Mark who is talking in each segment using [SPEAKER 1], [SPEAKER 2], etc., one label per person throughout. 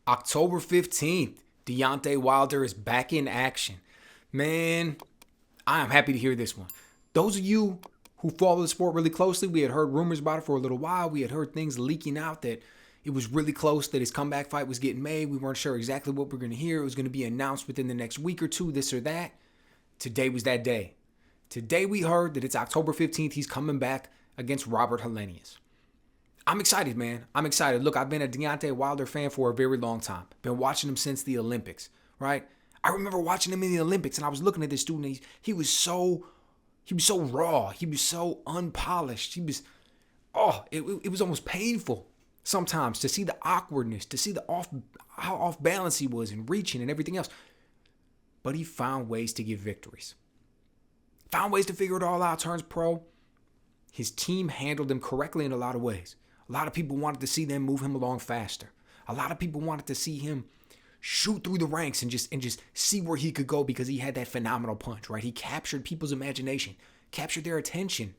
[SPEAKER 1] October 15th, Deontay Wilder is back in action. Man, I am happy to hear this one. Those of you who follow the sport really closely, we had heard rumors about it for a little while. We had heard things leaking out that it was really close, that his comeback fight was getting made. We weren't sure exactly what we were going to hear. It was going to be announced within the next week or two, this or that. Today was that day. Today we heard that it's October 15th. He's coming back against Robert Helenius. I'm excited, man. I'm excited. Look, I've been a Deontay Wilder fan for a very long time. Been watching him since the Olympics, right? I remember watching him in the Olympics, and I was looking at this dude, and he was so raw. He was so unpolished. It was almost painful sometimes to see the awkwardness, to see how off balance he was in reaching and everything else. But he found ways to get victories. Found ways to figure it all out, turns pro. His team handled him correctly in a lot of ways. A lot of people wanted to see them move him along faster. A lot of people wanted to see him shoot through the ranks and just see where he could go because he had that phenomenal punch, right? He captured people's imagination, captured their attention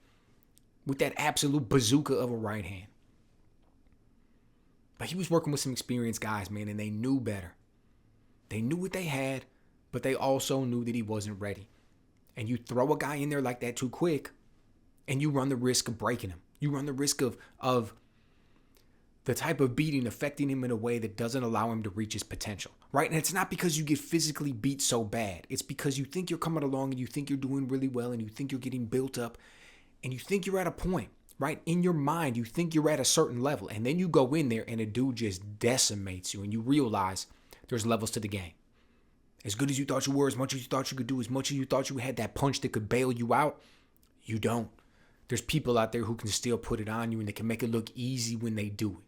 [SPEAKER 1] with that absolute bazooka of a right hand. But he was working with some experienced guys, man, and they knew better. They knew what they had, but they also knew that he wasn't ready. And you throw a guy in there like that too quick, and you run the risk of breaking him. You run the risk of the type of beating affecting him in a way that doesn't allow him to reach his potential, right? And it's not because you get physically beat so bad. It's because you think you're coming along and you think you're doing really well and you think you're getting built up and you think you're at a point, right? In your mind, you think you're at a certain level, and then you go in there and a dude just decimates you and you realize there's levels to the game. As good as you thought you were, as much as you thought you could do, as much as you thought you had that punch that could bail you out, you don't. There's people out there who can still put it on you and they can make it look easy when they do it.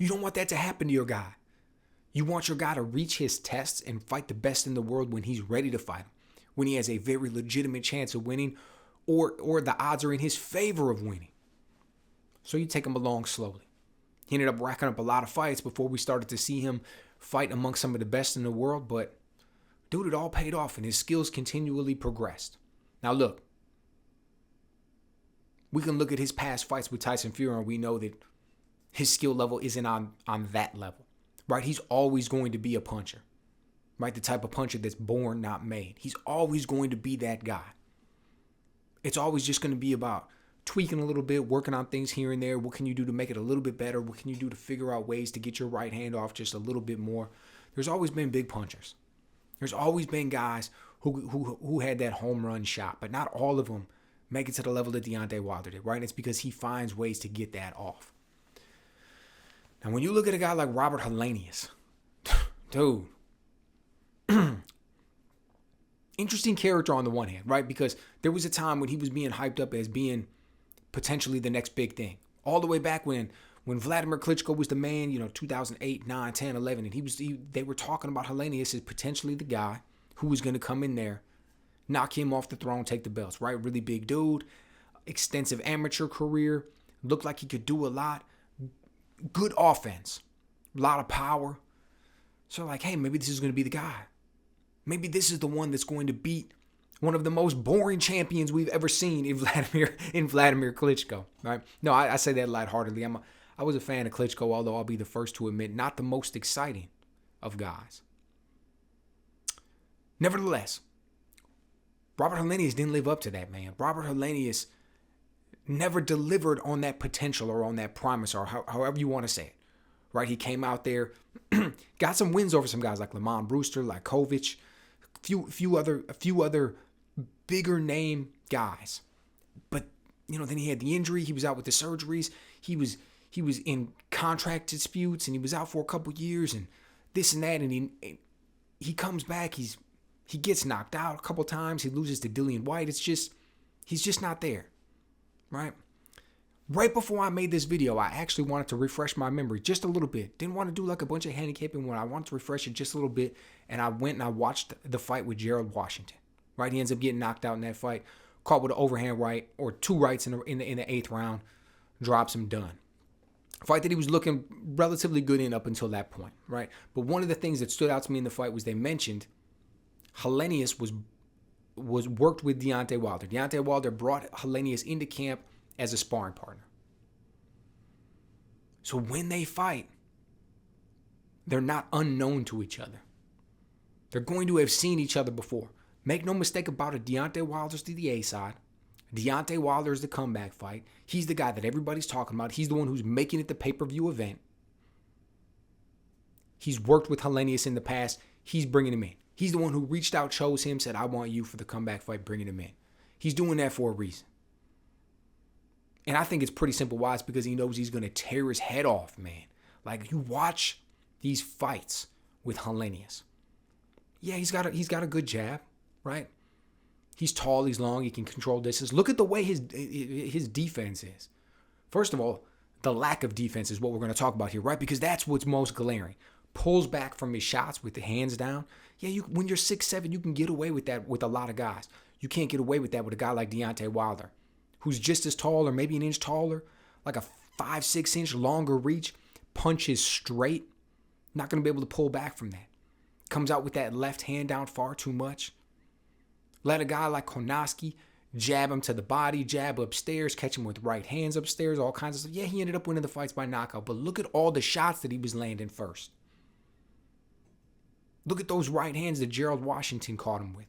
[SPEAKER 1] You don't want that to happen to your guy. You want your guy to reach his tests and fight the best in the world when he's ready to fight him, when he has a very legitimate chance of winning or the odds are in his favor of winning. So you take him along slowly. He ended up racking up a lot of fights before we started to see him fight amongst some of the best in the world, but dude, it all paid off and his skills continually progressed. Now look, we can look at his past fights with Tyson Fury and we know that his skill level isn't on that level, right? He's always going to be a puncher, right? The type of puncher that's born, not made. He's always going to be that guy. It's always just going to be about tweaking a little bit, working on things here and there. What can you do to make it a little bit better? What can you do to figure out ways to get your right hand off just a little bit more? There's always been big punchers. There's always been guys who had that home run shot, but not all of them make it to the level that Deontay Wilder did, right? It's because he finds ways to get that off. Now, when you look at a guy like Robert Helenius, dude, interesting character on the one hand, right? Because there was a time when he was being hyped up as being potentially the next big thing. All the way back when Vladimir Klitschko was the man, 2008, 9, 10, 11, and they were talking about Helenius as potentially the guy who was going to come in there, knock him off the throne, take the belts, right? Really big dude, extensive amateur career, looked like he could do a lot. Good offense, a lot of power. So like, hey, maybe this is going to be the guy. Maybe this is the one that's going to beat one of the most boring champions we've ever seen in Vladimir Klitschko, right? No, I say that lightheartedly. I was a fan of Klitschko, although I'll be the first to admit, not the most exciting of guys. Nevertheless, Robert Helenius didn't live up to that, man. Robert Helenius never delivered on that potential or on that promise or however you want to say it, right? He came out there, got some wins over some guys like Lamont Brewster, like Kovic, a few other bigger name guys. But, then he had the injury. He was out with the surgeries. He was in contract disputes and he was out for a couple years and this and that. And he comes back. He gets knocked out a couple times. He loses to Dillian White. He's just not there. Right before I made this video, I actually wanted to refresh my memory just a little bit. Didn't want to do like a bunch of handicapping when I wanted to refresh it just a little bit. And I went and I watched the fight with Gerald Washington. Right, he ends up getting knocked out in that fight, caught with an overhand right or two rights in the eighth round, drops him, done. Fight that he was looking relatively good in up until that point, right? But one of the things that stood out to me in the fight was they mentioned Helenius was worked with Deontay Wilder. Deontay Wilder brought Helenius into camp as a sparring partner. So when they fight, They're not unknown to each other. They're going to have seen each other before. Make no mistake about it, Deontay Wilder's to the A side. Deontay Wilder is the comeback fight. He's the guy that everybody's talking about. He's the one who's making it the pay-per-view event. He's worked with Helenius in the past. He's bringing him in. He's the one who reached out, chose him, said, I want you for the comeback fight, bringing him in. He's doing that for a reason. And I think it's pretty simple why. It's because he knows he's going to tear his head off, man. Like, you watch these fights with Helenius. Yeah, he's got a good jab, right? He's tall, he's long, he can control distance. Look at the way his defense is. First of all, the lack of defense is what we're going to talk about here, right? Because that's what's most glaring. Pulls back from his shots with the hands down. Yeah, when you're 6'7", you can get away with that with a lot of guys. You can't get away with that with a guy like Deontay Wilder, who's just as tall or maybe an inch taller, like a 5-6 inch longer reach, punches straight. Not going to be able to pull back from that. Comes out with that left hand down far too much. Let a guy like Konoski jab him to the body, jab upstairs, catch him with right hands upstairs, all kinds of stuff. Yeah, he ended up winning the fights by knockout, but look at all the shots that he was landing first. Look at those right hands that Gerald Washington caught him with.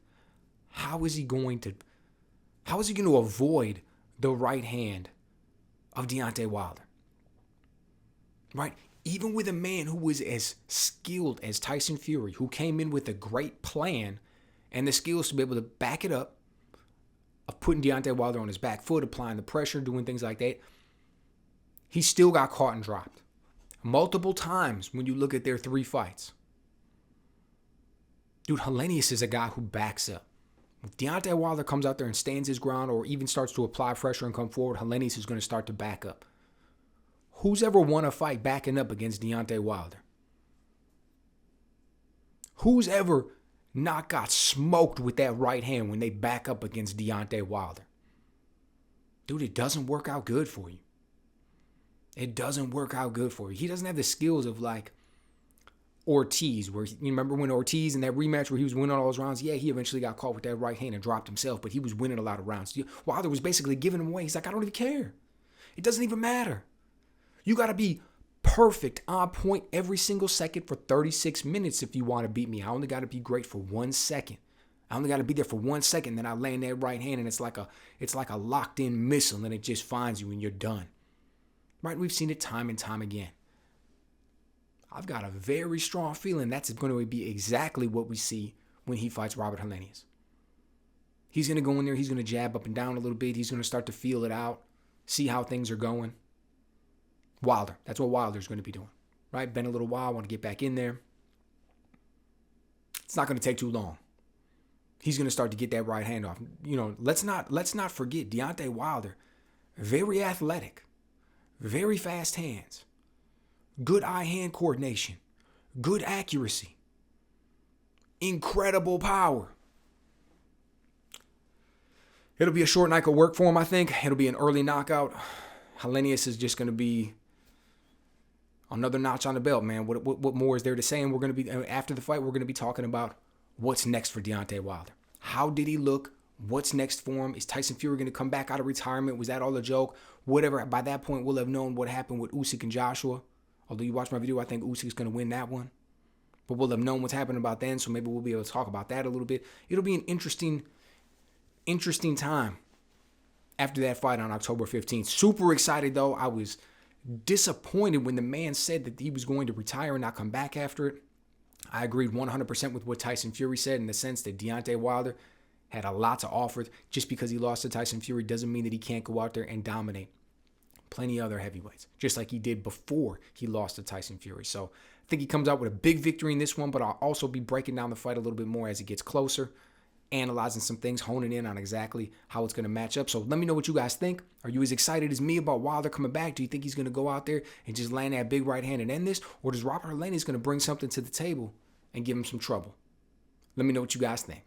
[SPEAKER 1] How is he going to avoid the right hand of Deontay Wilder? Right? Even with a man who was as skilled as Tyson Fury, who came in with a great plan and the skills to be able to back it up, of putting Deontay Wilder on his back foot, applying the pressure, doing things like that, he still got caught and dropped. Multiple times when you look at their 3 fights. Dude, Helenius is a guy who backs up. If Deontay Wilder comes out there and stands his ground or even starts to apply pressure and come forward, Helenius is going to start to back up. Who's ever won a fight backing up against Deontay Wilder? Who's ever not got smoked with that right hand when they back up against Deontay Wilder? Dude, it doesn't work out good for you. It doesn't work out good for you. He doesn't have the skills of like Ortiz, where you remember when Ortiz in that rematch where he was winning all those rounds? Yeah, he eventually got caught with that right hand and dropped himself, but he was winning a lot of rounds. Wilder was basically giving him away. He's like, I don't even care. It doesn't even matter. You got to be perfect, on point every single second for 36 minutes if you want to beat me. I only got to be great for 1 second. I only got to be there for 1 second, then I land that right hand, and it's like a locked-in missile, and it just finds you, and you're done. Right? We've seen it time and time again. I've got a very strong feeling that's going to be exactly what we see when he fights Robert Helenius. He's going to go in there. He's going to jab up and down a little bit. He's going to start to feel it out, see how things are going. Wilder. That's what Wilder's going to be doing. Right? Been a little while. Want to get back in there. It's not going to take too long. He's going to start to get that right hand off. You know, let's not forget Deontay Wilder. Very athletic. Very fast hands. Good eye-hand coordination. Good accuracy. Incredible power. It'll be a short night of work for him, I think. It'll be an early knockout. Helenius is just going to be another notch on the belt, man. What more is there to say? And we're going to be, after the fight, we're going to be talking about what's next for Deontay Wilder. How did he look? What's next for him? Is Tyson Fury going to come back out of retirement? Was that all a joke? Whatever. By that point, we'll have known what happened with Usyk and Joshua. Although you watch my video, I think Usyk's going to win that one. But we'll have known what's happening about then, so maybe we'll be able to talk about that a little bit. It'll be an interesting time after that fight on October 15th. Super excited, though. I was disappointed when the man said that he was going to retire and not come back after it. I agreed 100% with what Tyson Fury said in the sense that Deontay Wilder had a lot to offer. Just because he lost to Tyson Fury doesn't mean that he can't go out there and dominate plenty of other heavyweights, just like he did before he lost to Tyson Fury. So I think he comes out with a big victory in this one, but I'll also be breaking down the fight a little bit more as it gets closer, analyzing some things, honing in on exactly how it's going to match up. So let me know what you guys think. Are you as excited as me about Wilder coming back? Do you think he's going to go out there and just land that big right hand and end this? Or does Robert Helenius going to bring something to the table and give him some trouble? Let me know what you guys think.